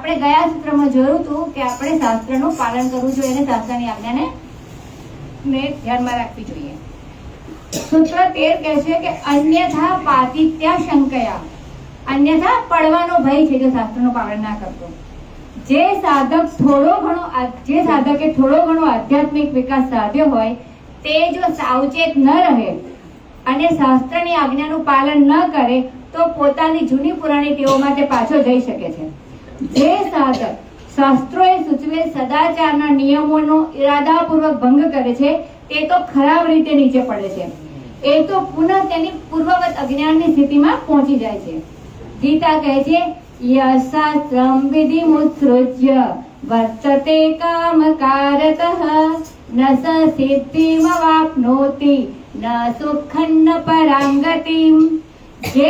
આપણે ગયા સૂત્રમાં જોયું હતું કે આપણે શાસ્ત્રનું પાલન કરવું જોઈએ અને શાસ્ત્રની આજ્ઞાને ધ્યાનમાં રાખવી જોઈએ. સૂત્ર 13 કહે છે કે અન્યથા પાતિત્યા શંકયા, અન્યથા પડવાનો ભય છે જો શાસ્ત્રનું પાલન ના કરતો. જે સાધકે થોડો ઘણો આધ્યાત્મિક વિકાસ સાધ્યો હોય તે જો સાવચેત ન રહે અને શાસ્ત્રની આજ્ઞાનું પાલન ન કરે તો પોતાની જૂની પુરાણી ટેવોમાં તે પાછો જઈ શકે છે. જે સાધક શાસ્ત્રોએ સૂચવેલ સદાચારના નિયમોનો ઇરાદાપૂર્વક ભંગ કરે છે તે તો ખરાબ રીતે નીચે પડે છે. એ તો પુનઃ તેની પૂર્વવત અજ્ઞાનની સ્થિતિમાં પહોંચી જાય છે. ગીતા કહે છે યશાસ્ત્રમ વિધિમુત્સૃજ્ય વર્તતે કામકારતઃ ન સિદ્ધિમવાપ્નોતિ ન સુખં ન પરાંગતિમ. જે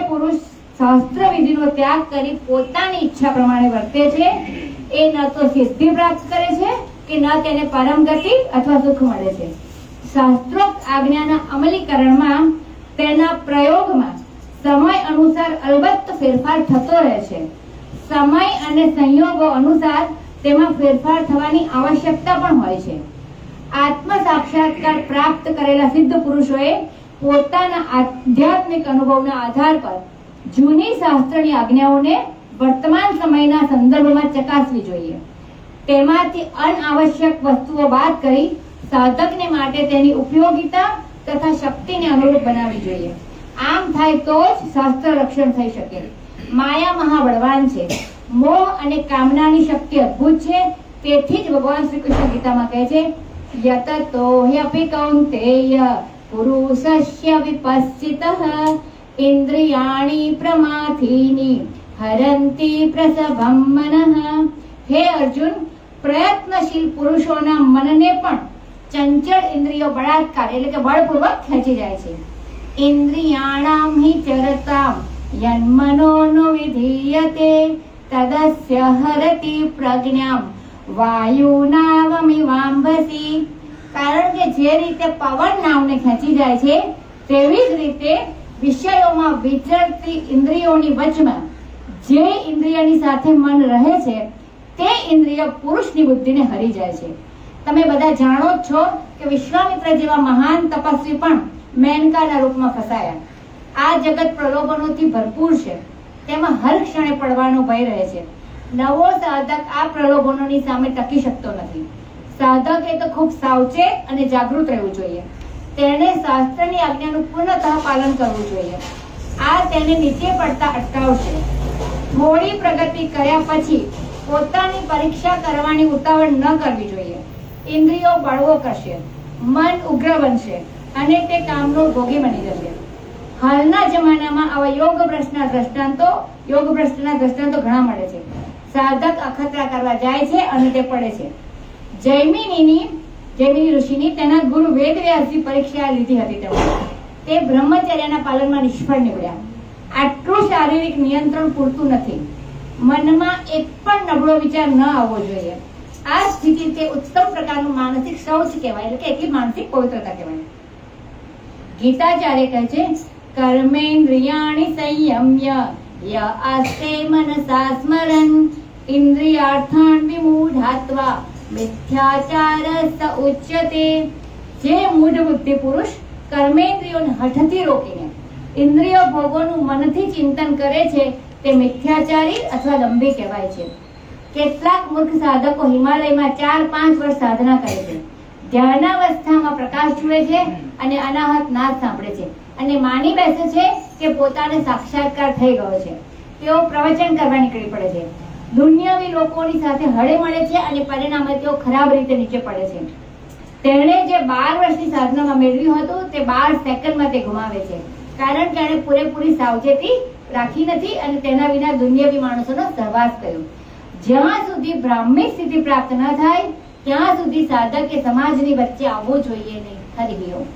પુરુષ શાસ્ત્ર વિધિનો ત્યાગ કરી પોતાની ઈચ્છા પ્રમાણે વર્તે છે એ ન તો સિદ્ધિ પ્રાપ્ત કરે છે કે ન તેને પરમ ગતિ અથવા સુખ મળે છે. શાસ્ત્રોક્ત આજ્ઞાના અમલીકરણમાં તેના પ્રયોગમાં સમય અનુસાર અલબત્ત ફેરફાર થતો રહે છે. સમય અને સંયોગો અનુસાર તેમાં ફેરફાર થવાની આવશ્યકતા પણ હોય છે. આત્મ સાક્ષાત્કાર પ્રાપ્ત કરેલા સિદ્ધ પુરુષોએ પોતાના આધ્યાત્મિક અનુભવના આધાર પર જૂની શાસ્ત્રની આજ્ઞાઓને વર્તમાન સમયના સંદર્ભમાં ચકાસવી જોઈએ. તેમાંથી અનાવશ્યક વસ્તુઓ બાદ કરી સાધકને માટે તેની ઉપયોગિતા તથા શક્તિને અનુરૂપ બનાવવી જોઈએ. આમ થાય તો જ શાસ્ત્ર રક્ષણ થઈ શકે. માયા મહાબળવાન છે. મોહ અને કામનાની શક્તિ અદ્ભુત છે. તેથી જ ભગવાન શ્રી કૃષ્ણ ગીતામાં કહે છે યતતો હ્યપી કૌંતેય પુરુષસ્ય વિપશ્ચિતઃ ઇન્દ્રિયાણિ પ્રમાથીની હરંતી પ્રસભમ મનઃ. હે અર્જુન, પ્રયત્નશીલ પુરુષોના મનને પણ ચંચળ ઇન્દ્રિયો બળાત્કાર એટલે કે બળપૂર્વક ખેંચી જાય છે. ઇન્દ્રિયાણામ હિ ચરતામ યન્મનો નો વિધીયતે તદસ્ય હરતિ પ્રજ્ઞામ વાયુનાવમિવાંભસી. કારણ કે જે રીતે પવન નાવને ખેંચી જાય છે તેવી જ રીતે વિષયોમાં વિચરતી ઇન્દ્રિયોની વચમાં જે ઇન્દ્રિયની સાથે મન રહે છે તે ઇન્દ્રિય પુરુષની બુદ્ધિને હરી જાય છે. તમે બધા જાણો જ છો કે વિશ્વામિત્ર જેવા મહાન તપસ્વી પણ મેનકાના રૂપમાં ફસાયા. આ જગત પ્રલોભનોથી ભરપૂર છે. તેમાં હર ક્ષણે પડવાનો ભય રહે છે. નવો સાધક આ પ્રલોભનોની સામે ટકી શકતો નથી. સાધકે તો ખૂબ સાવચેત અને જાગૃત રહેવું જોઈએ. તેણે શાસ્ત્રની આજ્ઞાનું પૂર્ણતઃ પાલન કરવું જોઈએ. આ તેને નીચે પડતા અટકાવશે. થોડી પ્રગતિ કર્યા પછી પોતાની પરીક્ષા કરવાની ઉતાવળ ન કરવી જોઈએ. ઇન્દ્રિયો બળવો કરશે, મન ઉગ્ર બનશે અને તે કામનો ભોગી બની જશે. હાલના જમાનામાં આવા યોગભ્રષ્ટના દ્રષ્ટાંતો ઘણા મળે છે. સાધક અખતરા કરવા જાય છે અને તે પડે છે. જૈમિની ઋષિની તેના ગુરુ વેદવ્યાસની પરીક્ષા લીધી હતી તેમણે. તે બ્રહ્મચર્યના પાલનમાં નિષ્ફળ નીવડ્યા. આટલું શારીરિક નિયંત્રણ પૂરતું નથી. મનમાં એક પણ નબળો વિચાર ન આવવો જોઈએ. આ સ્થિતિ તે ઉત્તમ પ્રકારનું માનસિક શૌચ કહેવાય, એટલે કે એટલી માનસિક પવિત્રતા કહેવાય. ગીતાચાર્ય કહે છે કર્મેન્દ્રિયાણિ સંયમ્ય ય આસ્તે મનસા સ્મરન ઇન્દ્રિયાર્થાન વિમૂઢાત્વા મિથ્યાચારસ્ત ઉચ્યતે. જે મૂઢ બુદ્ધિ પુરુષ કર્મેન્દ્રિયોને હઠથી રોકીને ઇન્દ્રિય ભોગોનું મનથી ચિંતન કરે છે તે મિથ્યાચારી અથવા દંભી કહેવાય છે. કેટલાક મૂર્ખ સાધકો હિમાલયમાં 4-5 વર્ષ સાધના કરે છે. ધ્યાનાવસ્થામાં પ્રકાશ જુએ છે અને અનાહત નાદ સાંભળે છે અને માની બેસે છે કે પોતાને સાક્ષાત્કાર થઈ ગયો છે. તેઓ પ્રવચન કરવા નીકળી પડે છે. દુનિયાવી લોકોની સાથે હળે મળે છે અને પરિણામે તેઓ ખરાબ રીતે નીચે પડે છે. તેણે જે 12 વર્ષની સાધનામાં મેળવ્યું હતું તે 12 સેકન્ડમાં તે ગુમાવે છે. કારણ કે એણે પૂરેપૂરી સાવચેતી રાખી નથી અને તેના વિના દુનિયાવી માણસોનો સહવાસ કર્યો. જ્યાં સુધી બ્રાહ્મિક સ્થિતિ પ્રાપ્ત ન થાય ત્યાં સુધી સાધકે સમાજની વચ્ચે આવવું જોઈએ નહીં. હરિ ઓમ.